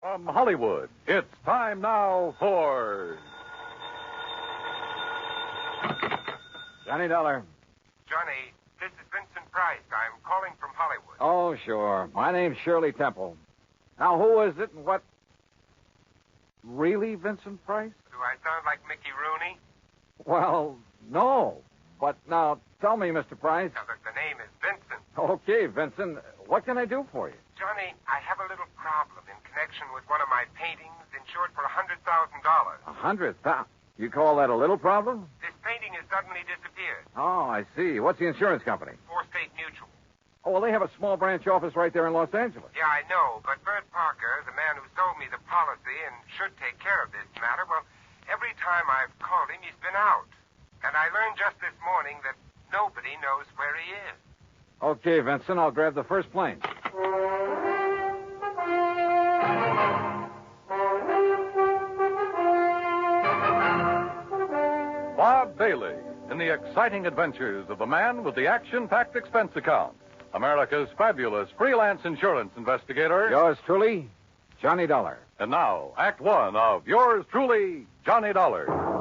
From Hollywood, it's time now for... Johnny Dollar. Johnny, this is Vincent Price. I'm calling from Hollywood. Oh, sure. My name's Shirley Temple. Now, who is it and what... Really, Vincent Price? Do I sound like Mickey Rooney? Well, no. But now, tell me, Mr. Price. Now, look, the name is Vincent. Okay, Vincent. What can I do for you? Johnny, I have a little problem in connection with one of my paintings insured for $100,000. $100,000? You call that a little problem? This painting has suddenly disappeared. Oh, I see. What's the insurance company? State Mutual. Oh, well, they have a small branch office right there in Los Angeles. Yeah, I know, but Bert Parker, the man who sold me the policy and should take care of this matter, well, every time I've called him, he's been out. And I learned just this morning that nobody knows where he is. Okay, Vincent, I'll grab the first plane. Bob Bailey in the exciting adventures of the man with the action-packed expense account. America's fabulous freelance insurance investigator. Yours truly, Johnny Dollar. And now, Act One of yours truly, Johnny Dollar.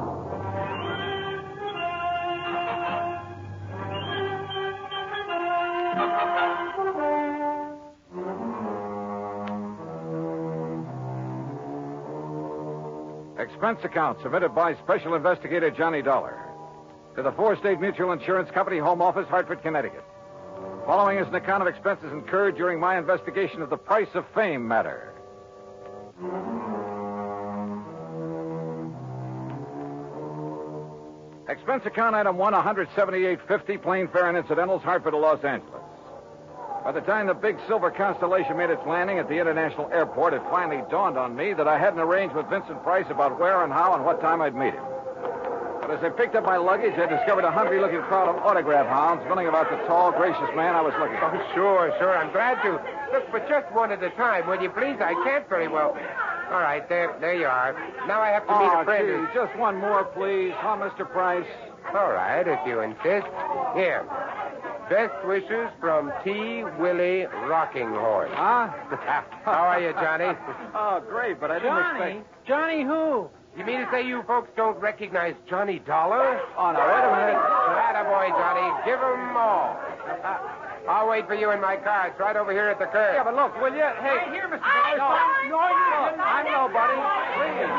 Expense account submitted by Special Investigator Johnny Dollar to the State Mutual Insurance Company, Home Office, Hartford, Connecticut. Following is an account of expenses incurred during my investigation of the Price of Fame matter. Expense account item 1, $178.50, plane fare and incidentals, Hartford to Los Angeles. By the time the big silver Constellation made its landing at the international airport, it finally dawned on me that I hadn't arranged with Vincent Price about where and how and what time I'd meet him. But as I picked up my luggage, I discovered a hungry-looking crowd of autograph hounds milling about the tall, gracious man I was looking for. Oh, sure. I'm glad to. Look, but just one at a time, will you please? I can't very well. All right, there you are. Now I have to meet a friend. Gee, just one more, please. Huh, Mr. Price? All right, if you insist. Here. Best wishes from T. Willie Rocking Horse. Huh? How are you, Johnny? Oh, great, but I didn't expect... Johnny who? You mean to say you folks don't recognize Johnny Dollar? Oh, now, wait a minute. Attaboy, Johnny. Give 'em all. I'll wait for you in my car. It's right over here at the curb. Yeah, but look, will you? Hey. Right here, Mr. Dollar. No, you didn't. I'm nobody. Please.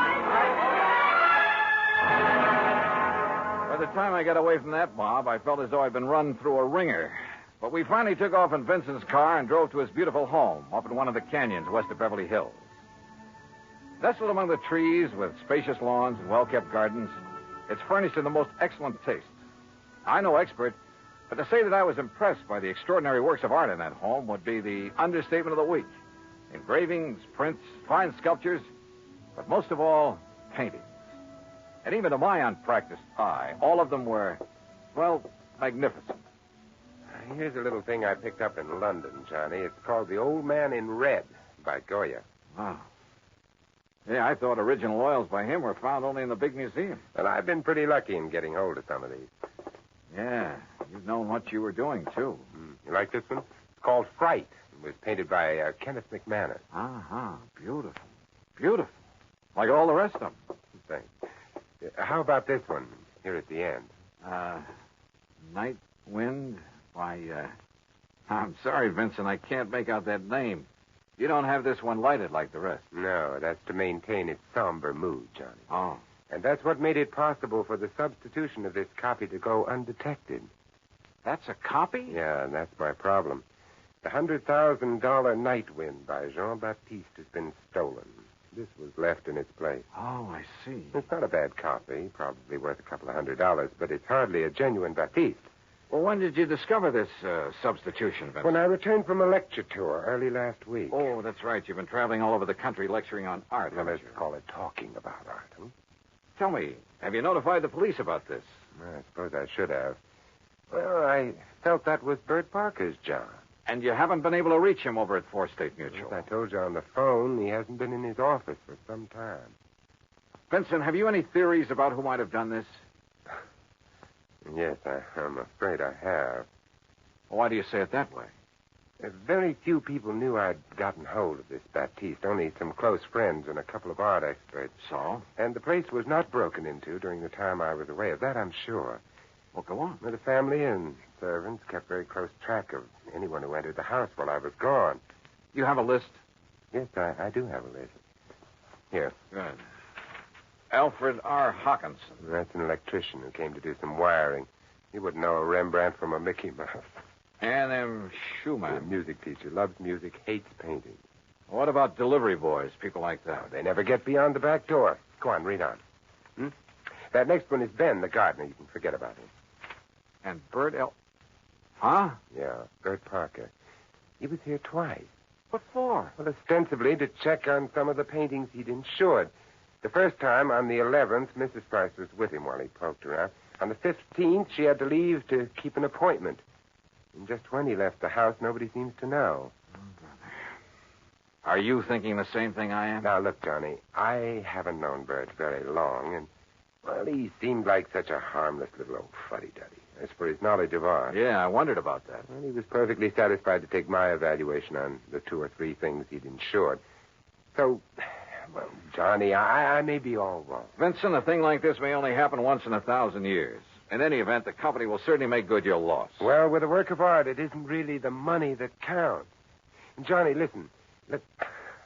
By the time I got away from that mob, I felt as though I'd been run through a ringer. But we finally took off in Vincent's car and drove to his beautiful home up in one of the canyons west of Beverly Hills. Nestled among the trees with spacious lawns and well-kept gardens, it's furnished in the most excellent taste. I'm no expert, but to say that I was impressed by the extraordinary works of art in that home would be the understatement of the week. Engravings, prints, fine sculptures, but most of all, paintings. And even to my unpracticed eye, all of them were, well, magnificent. Here's a little thing I picked up in London, Johnny. It's called The Old Man in Red by Goya. Wow. Yeah, I thought original oils by him were found only in the big museum. And I've been pretty lucky in getting hold of some of these. Yeah, you've known what you were doing, too. You like this one? It's called Fright. It was painted by Kenneth McManus. Uh-huh. Beautiful. Beautiful. Like all the rest of them. Thanks. How about this one, here at the end? Night Wind by, I'm sorry, Vincent, I can't make out that name. You don't have this one lighted like the rest. No, that's to maintain its somber mood, Johnny. Oh. And that's what made it possible for the substitution of this copy to go undetected. That's a copy? Yeah, and that's my problem. The $100,000 Night Wind by Jean-Baptiste has been stolen. This was left in its place. Oh, I see. It's not a bad copy, probably worth a couple of $100, but it's hardly a genuine Baptiste. Well, when did you discover this substitution, Vincent? When I returned from a lecture tour early last week. Oh, that's right. You've been traveling all over the country lecturing on art. Well, let's call it talking about art, huh? Tell me, have you notified the police about this? I suppose I should have. Well, I felt that was Bert Parker's job. And you haven't been able to reach him over at State Mutual? As I told you on the phone, he hasn't been in his office for some time. Vincent, have you any theories about who might have done this? Yes, I'm afraid I have. Why do you say it that way? Very few people knew I'd gotten hold of this Baptiste, only some close friends and a couple of art experts. So? And the place was not broken into during the time I was away. Of that I'm sure. Well, go on. The family and servants kept very close track of anyone who entered the house while I was gone. You have a list? Yes, I do have a list. Here. Good. Alfred R. Hawkinson. That's an electrician who came to do some wiring. He wouldn't know a Rembrandt from a Mickey Mouse. And M. A Schumann. music teacher. Loves music, hates painting. What about delivery boys, people like that? They never get beyond the back door. Go on, read on. That next one is Ben, the gardener. You can forget about him. And Bert L. Huh? Yeah, Bert Parker. He was here twice. What for? Well, ostensibly to check on some of the paintings he'd insured. The first time, on the 11th, Mrs. Price was with him while he poked around. On the 15th, she had to leave to keep an appointment. And just when he left the house, nobody seems to know. Are you thinking the same thing I am? Now, look, Johnny, I haven't known Bert very long, and, well, he seemed like such a harmless little old fuddy-duddy. As for his knowledge of art... Yeah, I wondered about that. Well, he was perfectly satisfied to take my evaluation on the 2 or 3 things he'd insured. So, well, Johnny, I may be all wrong. Vincent, a thing like this may only happen once in 1,000 years. In any event, the company will certainly make good your loss. Well, with a work of art, it isn't really the money that counts. And Johnny, listen. Look,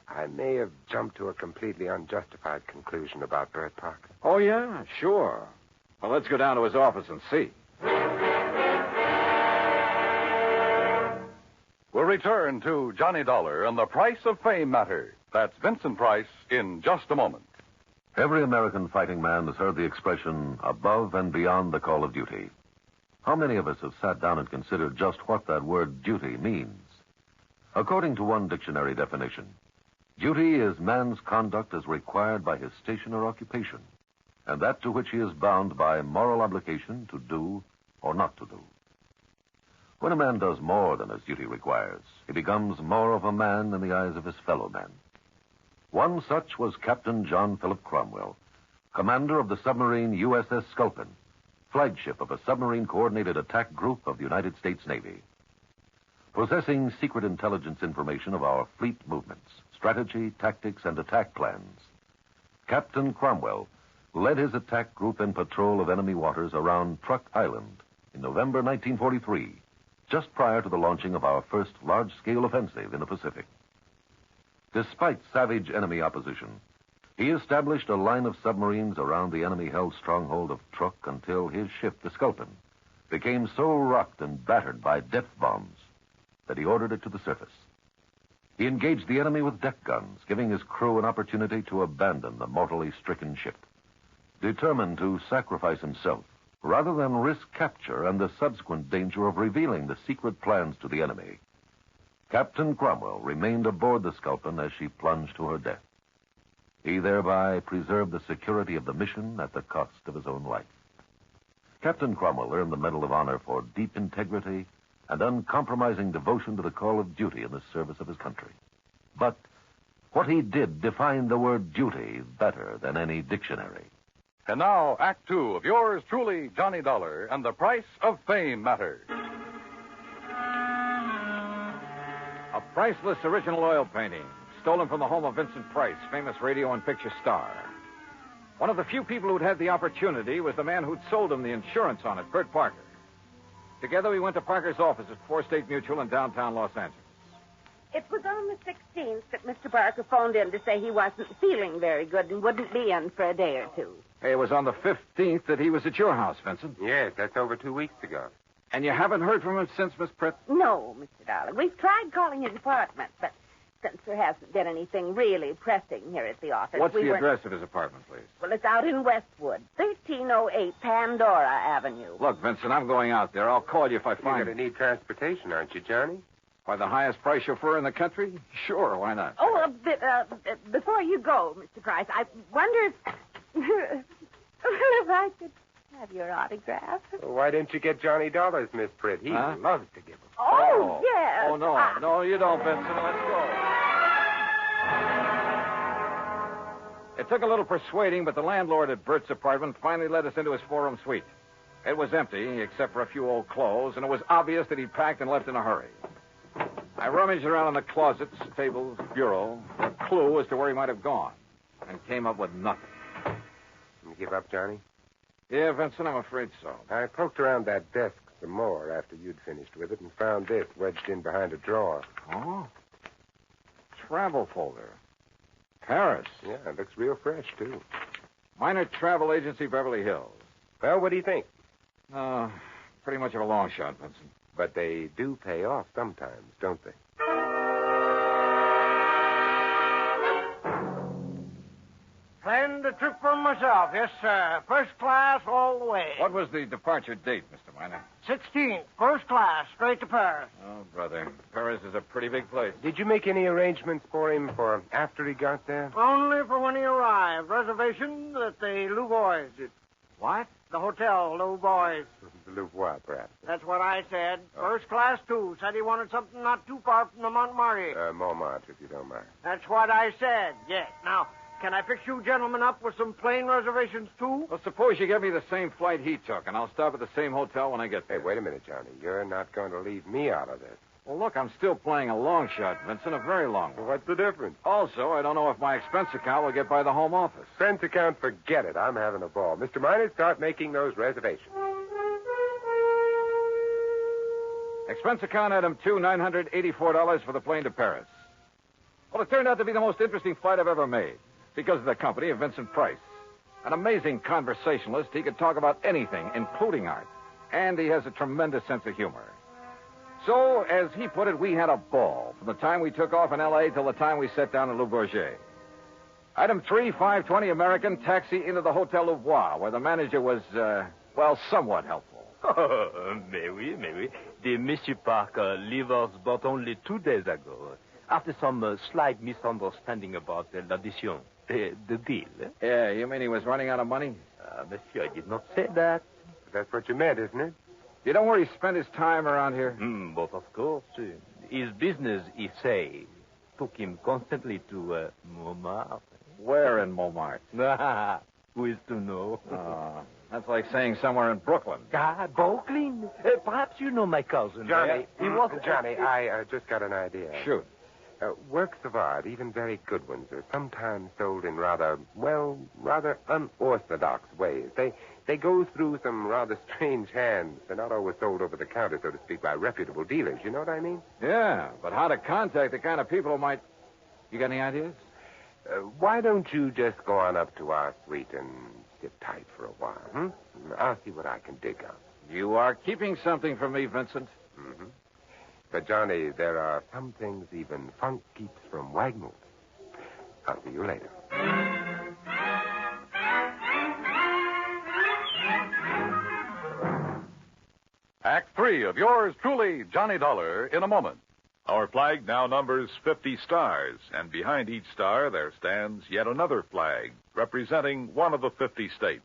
I may have jumped to a completely unjustified conclusion about Bert Parker. Oh, yeah, sure. Well, let's go down to his office and see. We'll return to Johnny Dollar and the Price of Fame matter. That's Vincent Price in just a moment. Every American fighting man has heard the expression, above and beyond the call of duty. How many of us have sat down and considered just what that word duty means? According to one dictionary definition, duty is man's conduct as required by his station or occupation, and that to which he is bound by moral obligation to do or not to do. When a man does more than his duty requires, he becomes more of a man in the eyes of his fellow men. One such was Captain John Philip Cromwell, commander of the submarine USS Sculpin, flagship of a submarine-coordinated attack group of the United States Navy. Possessing secret intelligence information of our fleet movements, strategy, tactics, and attack plans, Captain Cromwell led his attack group in patrol of enemy waters around Truck Island in November 1943, just prior to the launching of our first large-scale offensive in the Pacific. Despite savage enemy opposition, he established a line of submarines around the enemy-held stronghold of Truk until his ship, the Sculpin, became so rocked and battered by depth bombs that he ordered it to the surface. He engaged the enemy with deck guns, giving his crew an opportunity to abandon the mortally stricken ship. Determined to sacrifice himself, rather than risk capture and the subsequent danger of revealing the secret plans to the enemy, Captain Cromwell remained aboard the Sculpin as she plunged to her death. He thereby preserved the security of the mission at the cost of his own life. Captain Cromwell earned the Medal of Honor for deep integrity and uncompromising devotion to the call of duty in the service of his country. But what he did defined the word duty better than any dictionary. And now, Act 2 of yours truly, Johnny Dollar, and the Price of Fame matter. A priceless original oil painting, stolen from the home of Vincent Price, famous radio and picture star. One of the few people who'd had the opportunity was the man who'd sold him the insurance on it, Bert Parker. Together, we went to Parker's office at 4 State Mutual in downtown Los Angeles. It was on the 16th that Mr. Parker phoned in to say he wasn't feeling very good and wouldn't be in for a day or two. Hey, it was on the 15th that he was at your house, Vincent. Yes, that's over 2 weeks ago. And you haven't heard from him since, Miss Pritt? No, Mr. Dollar. We've tried calling his apartment, but since there hasn't been anything really pressing here at the office... What's the address of his apartment, please? Well, it's out in Westwood, 1308 Pandora Avenue. Look, Vincent, I'm going out there. I'll call you if I find You're going to need transportation, aren't you, Johnny? By the highest price chauffeur in the country? Sure, why not? Oh, before you go, Mr. Price, I wonder if... if I could have your autograph. Well, why didn't you get Johnny Dollars, Miss Pritt? He loves to give them. Oh, yes. Oh, no. No, you don't, Vincent. Let's go. It took a little persuading, but the landlord at Bert's apartment finally let us into his 4-room suite. It was empty, except for a few old clothes, and it was obvious that he'd packed and left in a hurry. I rummaged around in the closets, tables, bureau, for a clue as to where he might have gone, and came up with nothing. You give up, Johnny? Yeah, Vincent, I'm afraid so. I poked around that desk some more after you'd finished with it and found this wedged in behind a drawer. Oh? Travel folder. Paris. Yeah, it looks real fresh, too. Minor Travel Agency, Beverly Hills. Well, what do you think? Pretty much of a long shot, Vincent. But they do pay off sometimes, don't they? Planned the trip for myself, yes, sir. First class all the way. What was the departure date, Mr. Miner? 16th, first class, straight to Paris. Oh, brother. Paris is a pretty big place. Did you make any arrangements for him for after he got there? Only for when he arrived. Reservation at the Louvois. What? The hotel, Louvois. The Louvois, perhaps. That's what I said. First class, too. Said he wanted something not too far from the Montmartre. Montmartre, if you don't mind. That's what I said, yes. Now, can I fix you gentlemen up with some plane reservations, too? Well, suppose you give me the same flight he took, and I'll stop at the same hotel when I get there. Hey, wait a minute, Johnny. You're not going to leave me out of this. Well, look, I'm still playing a long shot, Vincent, a very long one. What's the difference? Also, I don't know if my expense account will get by the home office. Expense account, forget it. I'm having a ball. Mr. Miner, start making those reservations. Expense account item 2, $984 for the plane to Paris. Well, it turned out to be the most interesting flight I've ever made because of the company of Vincent Price. An amazing conversationalist. He could talk about anything, including art. And he has a tremendous sense of humor. So, as he put it, we had a ball from the time we took off in L.A. till the time we set down in Le Bourget. Item 3, 520 American, taxi into the Hotel Louvois, where the manager was, somewhat helpful. Oh, mais oui. The Monsieur Parker leave us but only 2 days ago, after some slight misunderstanding about l'audition, the deal. Yeah, you mean he was running out of money? Monsieur, I did not say that. That's what you meant, isn't it? You know where he spent his time around here? But of course, his business, he say, took him constantly to Montmartre. Where in Montmartre? Who is to know? That's like saying somewhere in Brooklyn. Brooklyn. Perhaps you know my cousin. Johnny, He was... Johnny, I just got an idea. Shoot. Works of art, even very good ones, are sometimes sold in rather unorthodox ways. They go through some rather strange hands. They're not always sold over the counter, so to speak, by reputable dealers. You know what I mean? Yeah, but how to contact the kind of people who might... You got any ideas? Why don't you just go on up to our suite and sit tight for a while, I'll see what I can dig up. You are keeping something from me, Vincent. Mm-hmm. But, Johnny, there are some things even funk keeps from wagging. I'll see you later. Act 3 of yours truly, Johnny Dollar, in a moment. Our flag now numbers 50 stars, and behind each star there stands yet another flag, representing one of the 50 states.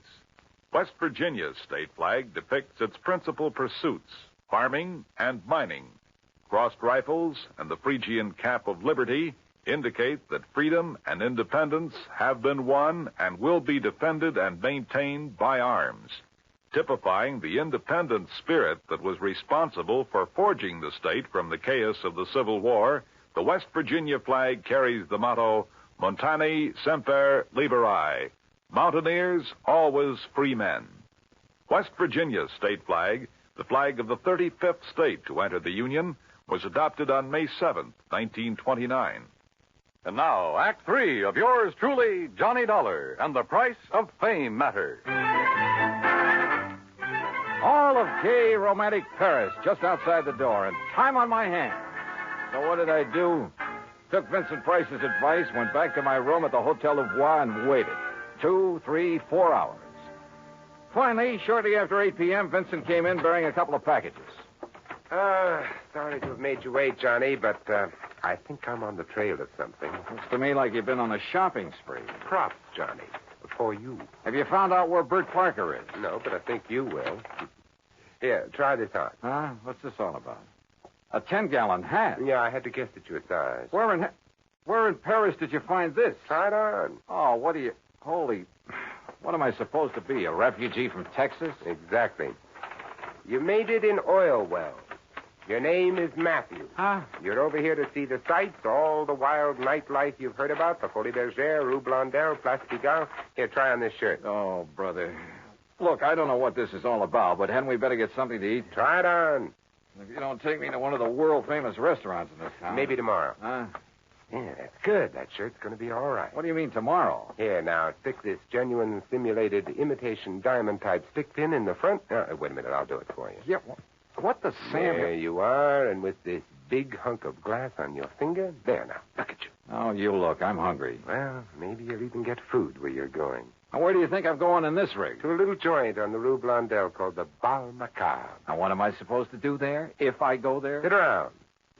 West Virginia's state flag depicts its principal pursuits, farming and mining. Crossed rifles and the Phrygian cap of liberty indicate that freedom and independence have been won and will be defended and maintained by arms, typifying the independent spirit that was responsible for forging the state from the chaos of the Civil War. The West Virginia flag carries the motto, Montani Semper Liberi, Mountaineers, always free men. West Virginia's state flag, the flag of the 35th state to enter the Union, was adopted on May 7th, 1929. And now, Act 3 of yours truly, Johnny Dollar, and the price of fame matters. All of gay, romantic Paris just outside the door, and time on my hands. So what did I do? Took Vincent Price's advice, went back to my room at the Hotel Louvois, and waited. 2, 3, 4 hours. Finally, shortly after 8 p.m., Vincent came in bearing a couple of packages. Sorry to have made you wait, Johnny, but I think I'm on the trail of something. Looks to me like you've been on a shopping spree. Props, Johnny, before you. Have you found out where Bert Parker is? No, but I think you will. Here, try this on. Huh? What's this all about? A 10-gallon hat? Yeah, I had to guess at your size. Where in Paris did you find this? Try it on. Oh, what do you... Holy... What am I supposed to be, a refugee from Texas? Exactly. You made it in oil wells. Your name is Matthews. Huh? You're over here to see the sights, all the wild nightlife you've heard about, the Folie Bergère, Rue Blondel, Place Pigalle. Here, try on this shirt. Oh, brother. Look, I don't know what this is all about, but hadn't we better get something to eat? Try it on. If you don't take me to one of the world-famous restaurants in this town. Maybe tomorrow. Huh? Yeah, that's good. That shirt's going to be all right. What do you mean tomorrow? Here, now, stick this genuine simulated imitation diamond-type stick pin in the front. Wait a minute, I'll do it for you. Yeah, what the Sam? There you are, and with this big hunk of glass on your finger. There now, look at you. Oh, you look. I'm hungry. Well, maybe you'll even get food where you're going. Now, where do you think I'm going in this rig? To a little joint on the Rue Blondel called the Bal Macabre. Now, what am I supposed to do there, if I go there? Sit around.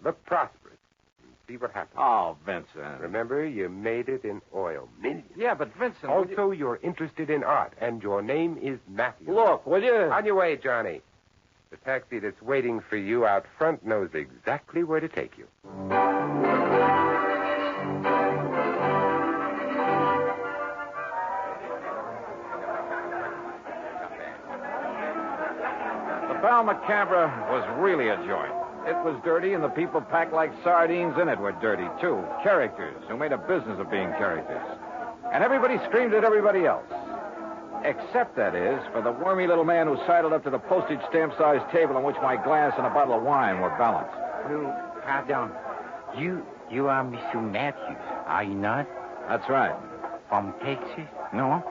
Look prosperous. And see what happens. Oh, Vincent. Remember, you made it in oil. Millions. Yeah, but Vincent... Also, you're interested in art, and your name is Matthews. Look, will you? On your way, Johnny. The taxi that's waiting for you out front knows exactly where to take you. The Bal Macabre was really a joint. It was dirty, and the people packed like sardines in it were dirty, too. Characters who made a business of being characters. And everybody screamed at everybody else. Except, that is, for the wormy little man who sidled up to the postage stamp-sized table on which my glass and a bottle of wine were balanced. Pardon. You are Monsieur Matthews, are you not? That's right. From Texas? No?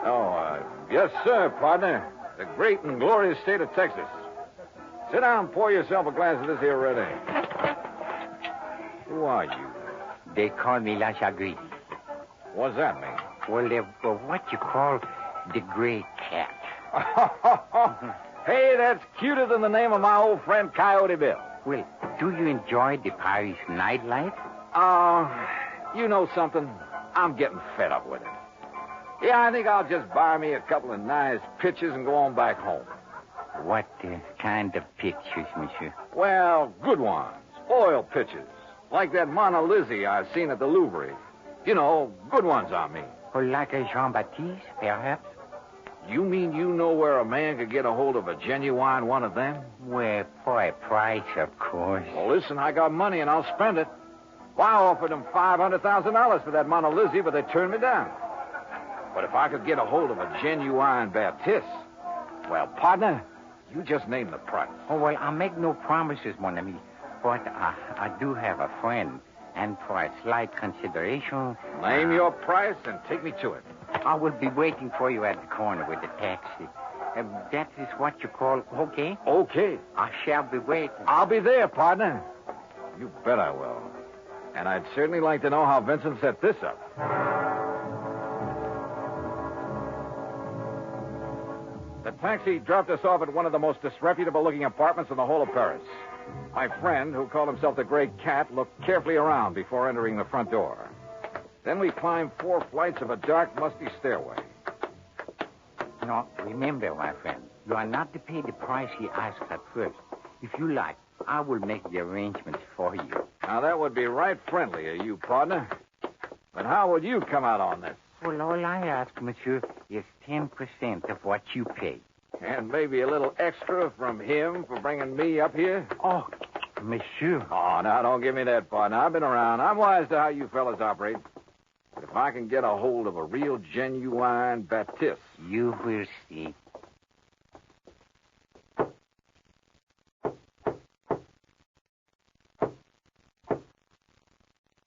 Oh, yes, sir, partner. The great and glorious state of Texas. Sit down and pour yourself a glass of this here red ale. Who are you? They call me La Chagrin. What's that mean? Well, they're what you call the gray cat. Hey, that's cuter than the name of my old friend Coyote Bill. Well, do you enjoy the Paris nightlife? You know something? I'm getting fed up with it. Yeah, I think I'll just buy me a couple of nice pictures and go on back home. What kind of pictures, monsieur? Well, good ones. Oil pictures. Like that Mona Lisa I've seen at the Louvre. You know, good ones, I mean. Or like a Jean-Baptiste, perhaps? You mean you know where a man could get a hold of a genuine one of them? Well, for a price, of course. Well, listen, I got money and I'll spend it. Well, I offered them $500,000 for that Mona Lisa, but they turned me down. But if I could get a hold of a genuine Baptiste, well, partner, you just name the price. Oh, well, I'll make no promises, mon ami. But I do have a friend. And for a slight consideration... Name your price and take me to it. I will be waiting for you at the corner with the taxi. That is what you call okay? Okay. I shall be waiting. I'll be there, partner. You bet I will. And I'd certainly like to know how Vincent set this up. The taxi dropped us off at one of the most disreputable-looking apartments in the whole of Paris. My friend, who called himself the Gray Cat, looked carefully around before entering the front door. Then we climbed 4 flights of a dark, musty stairway. No, remember, my friend, you are not to pay the price he asked at first. If you like, I will make the arrangements for you. Now, that would be right friendly of you, partner. But how would you come out on this? Well, all I ask, monsieur, is 10% of what you pay. And maybe a little extra from him for bringing me up here? Oh, monsieur. Oh, now, don't give me that, partner. I've been around. I'm wise to how you fellas operate. But if I can get a hold of a real, genuine Baptiste... You will see.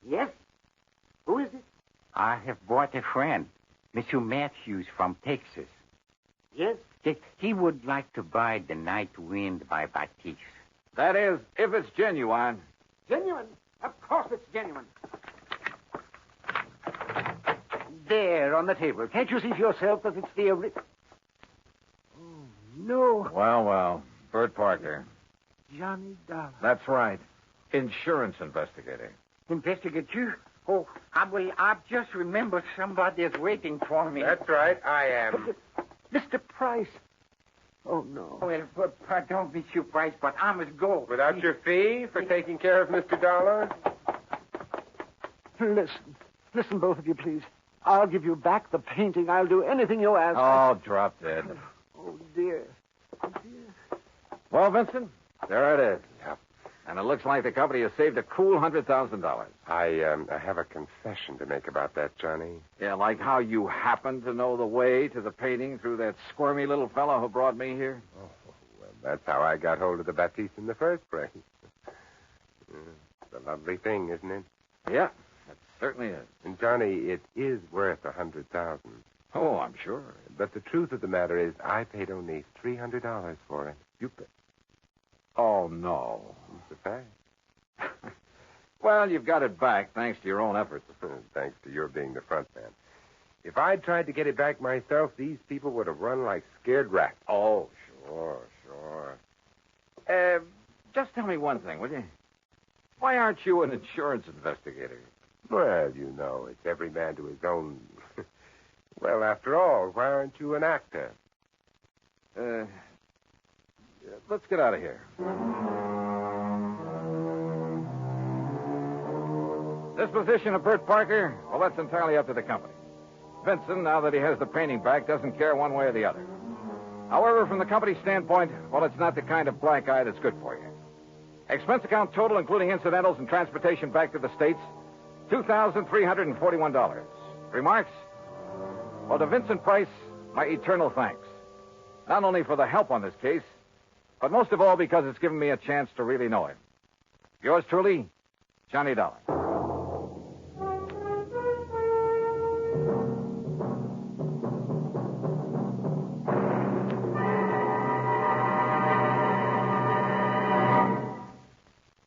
Yes? Who is it? I have brought a friend, Monsieur Matthews from Texas. Yes? He would like to buy The Night Wind by Baptiste. That is, if it's genuine. Genuine? Of course it's genuine. There, on the table. Can't you see for yourself that it's the original? Oh, no. Well. Bert Parker. Johnny Dollar. That's right. Insurance investigator. Investigate you? Oh, I've just remembered somebody is waiting for me. That's right, I am. Mr. Price. Oh, no. Well, pardon, Monsieur Price, but I must go. Without your fee for taking care of Mr. Dollar? Listen, both of you, please. I'll give you back the painting. I'll do anything you ask. Oh, drop dead. Oh, dear. Oh, dear. Well, Vincent, There it is. Yep. And it looks like the company has saved a cool $100,000. I have a confession to make about that, Johnny. Yeah, like how you happen to know the way to the painting through that squirmy little fellow who brought me here. Oh, well, that's how I got hold of the Baptiste in the first place. It's a lovely thing, isn't it? Yeah, it certainly is. And, Johnny, it is worth $100,000. Oh, I'm sure. But the truth of the matter is, I paid only $300 for it. You paid? Oh, no. It's a fact. Well, you've got it back thanks to your own efforts. Thanks to your being the front man. If I'd tried to get it back myself, these people would have run like scared rats. Oh, sure. Just tell me one thing, will you? Why aren't you an insurance investigator? Well, you know, it's every man to his own. Well, after all, why aren't you an actor? Let's get out of here. Disposition of Bert Parker? Well, that's entirely up to the company. Vincent, now that he has the painting back, doesn't care one way or the other. However, from the company's standpoint, well, it's not the kind of black eye that's good for you. Expense account total, including incidentals and transportation back to the States, $2,341. Remarks? Well, to Vincent Price, my eternal thanks. Not only for the help on this case, but most of all because it's given me a chance to really know him. Yours truly, Johnny Dollar.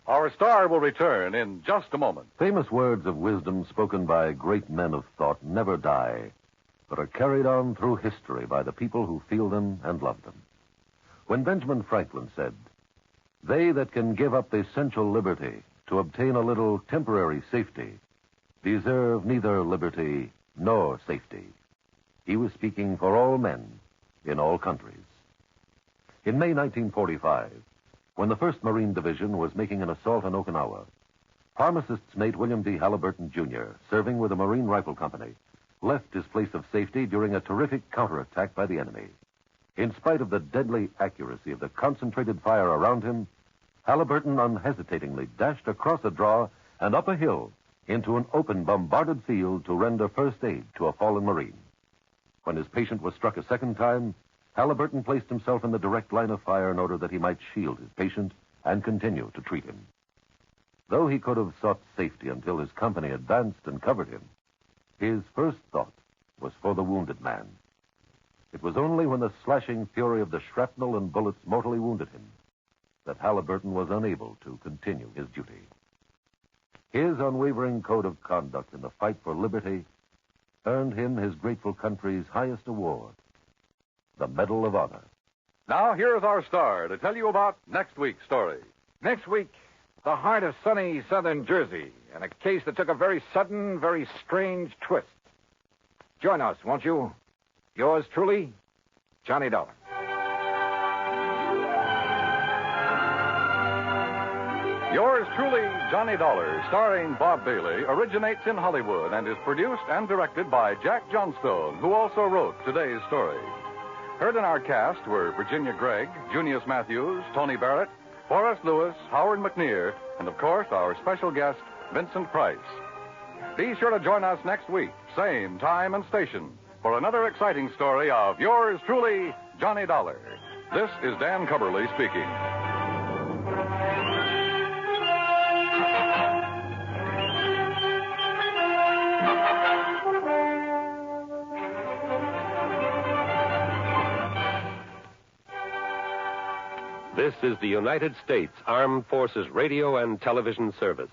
Our star will return in just a moment. Famous words of wisdom spoken by great men of thought never die, but are carried on through history by the people who feel them and love them. When Benjamin Franklin said, "They that can give up essential liberty to obtain a little temporary safety deserve neither liberty nor safety," he was speaking for all men in all countries. In May 1945, when the 1st Marine Division was making an assault on Okinawa, pharmacist's mate William D. Halliburton, Jr., serving with the Marine Rifle Company, left his place of safety during a terrific counterattack by the enemy. In spite of the deadly accuracy of the concentrated fire around him, Halliburton unhesitatingly dashed across a draw and up a hill into an open, bombarded field to render first aid to a fallen Marine. When his patient was struck a second time, Halliburton placed himself in the direct line of fire in order that he might shield his patient and continue to treat him. Though he could have sought safety until his company advanced and covered him, his first thought was for the wounded man. It was only when the slashing fury of the shrapnel and bullets mortally wounded him that Halliburton was unable to continue his duty. His unwavering code of conduct in the fight for liberty earned him his grateful country's highest award, the Medal of Honor. Now, here's our star to tell you about next week's story. Next week, the heart of sunny southern Jersey, and a case that took a very sudden, very strange twist. Join us, won't you? Yours truly, Johnny Dollar. Yours truly, Johnny Dollar, starring Bob Bailey, originates in Hollywood and is produced and directed by Jack Johnstone, who also wrote today's story. Heard in our cast were Virginia Gregg, Junius Matthews, Tony Barrett, Forrest Lewis, Howard McNear, and, of course, our special guest, Vincent Price. Be sure to join us next week, same time and station, for another exciting story of yours truly, Johnny Dollar. This is Dan Cubberly speaking. This is the United States Armed Forces Radio and Television Service.